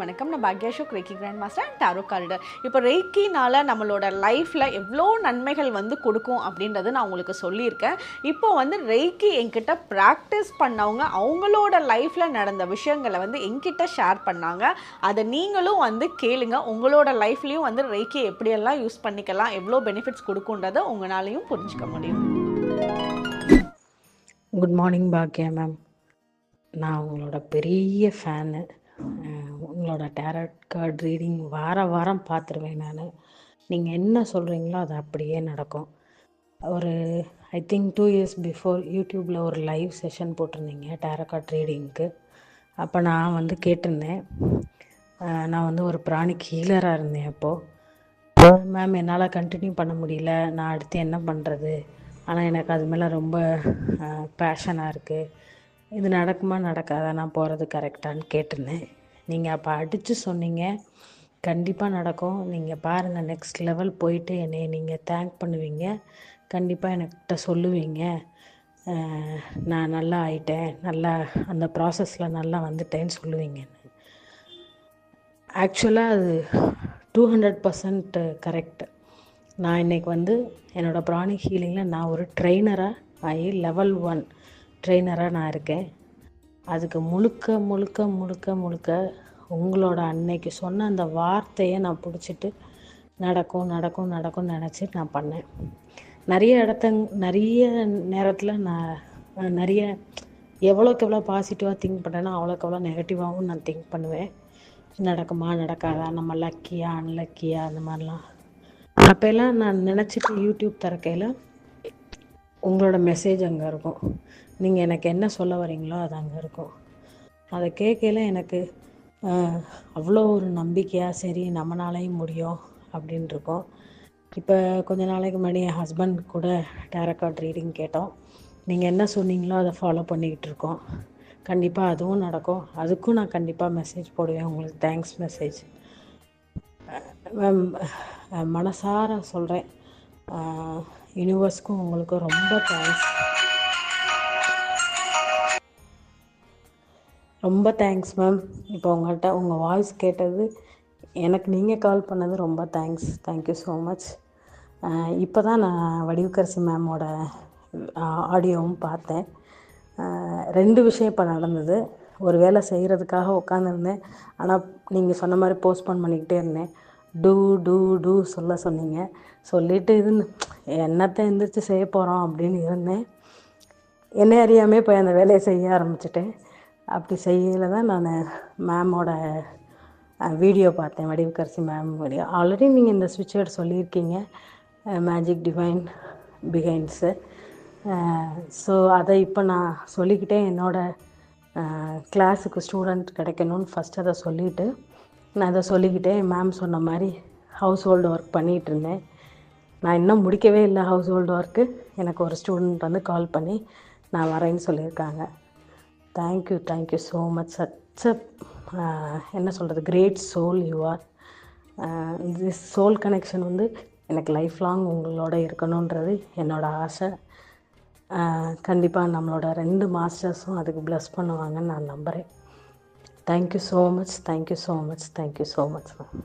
வணக்கம். நான் பாக்யா Ashok, reiki grand master and tarot carder. இப்போ ரெய்கினால நம்மளோட லைஃப்பில் எவ்வளோ நன்மைகள் கொடுக்கும் அப்படின்றது நான் உங்களுக்கு சொல்லியிருக்கேன். இப்போ ரெய்கி என்கிட்ட ப்ராக்டிஸ் பண்ணவங்க அவங்களோட லைஃப்பில் நடந்த விஷயங்களை என்கிட்ட ஷேர் பண்ணாங்க. அதை நீங்களும் கேளுங்க. உங்களோட லைஃப்லேயும் ரெய்கி எப்படியெல்லாம் யூஸ் பண்ணிக்கலாம், எவ்வளோ பெனிஃபிட்ஸ் கொடுக்குன்றதை உங்களாலையும் புரிஞ்சுக்க முடியும். Good morning Bhagya ma'am. நான் உங்களோட பெரிய ஃபேனு. உங்களோட டேரட் கார்டு ரீடிங் வாரம் பார்த்துருவேன் நான். நீங்கள் என்ன சொல்கிறீங்களோ அது அப்படியே நடக்கும். ஒரு ஐ திங்க் 2 years பிஃபோர் யூடியூப்பில் ஒரு லைவ் செஷன் போட்டிருந்தீங்க டேரட் கார்டு ரீடிங்க்கு. அப்போ நான் கேட்டிருந்தேன். நான் ஒரு பிராணிக் ஹீலராக இருந்தேன். அப்போது மேம் என்னால் கண்டினியூ பண்ண முடியல, நான் அடுத்து என்ன பண்ணுறது, ஆனால் எனக்கு அது மேலே ரொம்ப பேஷனாக இருக்குது, இது நடக்குமா நடக்காதா, நான் போகிறது கரெக்டானு கேட்டிருந்தேன். நீங்கள் அப்போ அடித்து சொன்னீங்க கண்டிப்பாக நடக்கும், நீங்கள் பாருங்கள் நெக்ஸ்ட் லெவல் போயிட்டு என்னை நீங்கள் தேங்க் பண்ணுவீங்க, கண்டிப்பாக என்கிட்ட சொல்லுவீங்க நான் நல்லா ஆயிட்டேன், நல்லா அந்த ப்ராசஸில் நல்லா வந்துட்டேன்னு சொல்லுவீங்க. ஆக்சுவலாக அது 200% கரெக்ட். நான் இன்றைக்கி என்னோடய பிராணிக் ஹீலிங்கில் நான் ஒரு ட்ரெயினராக ஆகி லெவல் 1 ட்ரெயினராக நான் இருக்கேன். அதுக்கு முழுக்க உங்களோட அன்னைக்கு சொன்ன அந்த வார்த்தையை நான் பிடிச்சிட்டு நடக்கும்னு நினச்சிட்டு நான் பண்ணேன். நிறைய நேரத்தில் நான் எவ்வளோக்கு எவ்வளோ பாசிட்டிவாக திங்க் பண்ணேன்னா அவ்வளோக்கு எவ்வளோ நெகட்டிவாகவும் நான் திங்க் பண்ணுவேன். நடக்குமா நடக்காதா, நம்ம லக்கியா அன்லக்கியா அந்த மாதிரிலாம். அப்போல்லாம் நான் நினச்சிட்டு யூடியூப் திறக்கையில் உங்களோட மெசேஜ் அங்கே இருக்கும், நீங்கள் எனக்கு என்ன சொல்ல வரீங்களோ அது அங்கே இருக்கும். அதை கேட்கல எனக்கு அவ்வளோ ஒரு நம்பிக்கையாக சரி நம்மளாலையும் முடியும் அப்படின்னு இருக்கும். இப்போ கொஞ்ச நாளைக்கு முன்னாடி என் ஹஸ்பண்ட் கூட டேரட் கார்டு ரீடிங் கேட்டோம். நீங்கள் என்ன சொன்னீங்களோ அதை ஃபாலோ பண்ணிக்கிட்டு இருக்கோம். கண்டிப்பாக அதுவும் நடக்கும். அதுக்கும் நான் கண்டிப்பாக மெசேஜ் போடுவேன், உங்களுக்கு தேங்க்ஸ் மெசேஜ். மேம் மனசார சொல்கிறேன், யூனிவர்ஸ்க்கும் உங்களுக்கும் ரொம்ப தேங்க்ஸ் மேம். இப்போ உங்கள்கிட்ட உங்கள் வாய்ஸ் கேட்டது, எனக்கு நீங்கள் கால் பண்ணது ரொம்ப தேங்க்யூ ஸோ மச். இப்போ தான் நான் வடிவுக்கரசி மேமோட ஆடியோவும் பார்த்தேன். 2 விஷயம் இப்போ நடந்தது. ஒரு வேலை செய்கிறதுக்காக உட்காந்துருந்தேன், ஆனால் நீங்கள் சொன்ன மாதிரி போஸ்ட்போன் பண்ணிக்கிட்டே இருந்தேன். டூ சொன்னீங்க. சொல்லிவிட்டு என்னத்தை எந்திரிச்சு செய்ய போகிறோம் அப்படின்னு இருந்தேன். என்னை அறியாமே போய் அந்த வேலையை செய்ய ஆரம்பிச்சிட்டேன். அப்படி செய்யல தான் நான் மேமோட வீடியோ பார்த்தேன், வடிவுக்கரசி மேம் வீடியோ. ஆல்ரெடி நீங்கள் இந்த ஸ்விட்ச் வேர்ட் சொல்லியிருக்கீங்க, மேஜிக் டிவைன் பிஹைண்ட்ஸு. ஸோ அதை இப்போ நான் சொல்லிக்கிட்டே என்னோடய கிளாஸுக்கு ஸ்டூடெண்ட் கிடைக்கணும்னு ஃபஸ்ட் அதை சொல்லிவிட்டு நான் அதை சொல்லிக்கிட்டே மேம் சொன்ன மாதிரி ஹவுஸ் ஹோல்டு ஒர்க் பண்ணிகிட்ருந்தேன். நான் இன்னும் முடிக்கவே இல்லை ஹவுஸ் ஹோல்டு ஒர்க்கு. எனக்கு ஒரு ஸ்டூடெண்ட் கால் பண்ணி நான் வரேன்னு சொல்லியிருக்காங்க. Thank you so much. சச் என்ன சொல்கிறது, great soul you are. This soul connection எனக்கு லைஃப் லாங் உங்களோட இருக்கணுன்றது என்னோடய ஆசை. கண்டிப்பாக நம்மளோட 2 மாஸ்டர்ஸும் அதுக்கு ப்ளஸ் பண்ணுவாங்கன்னு நான் நம்புகிறேன். Thank you so much ma'am.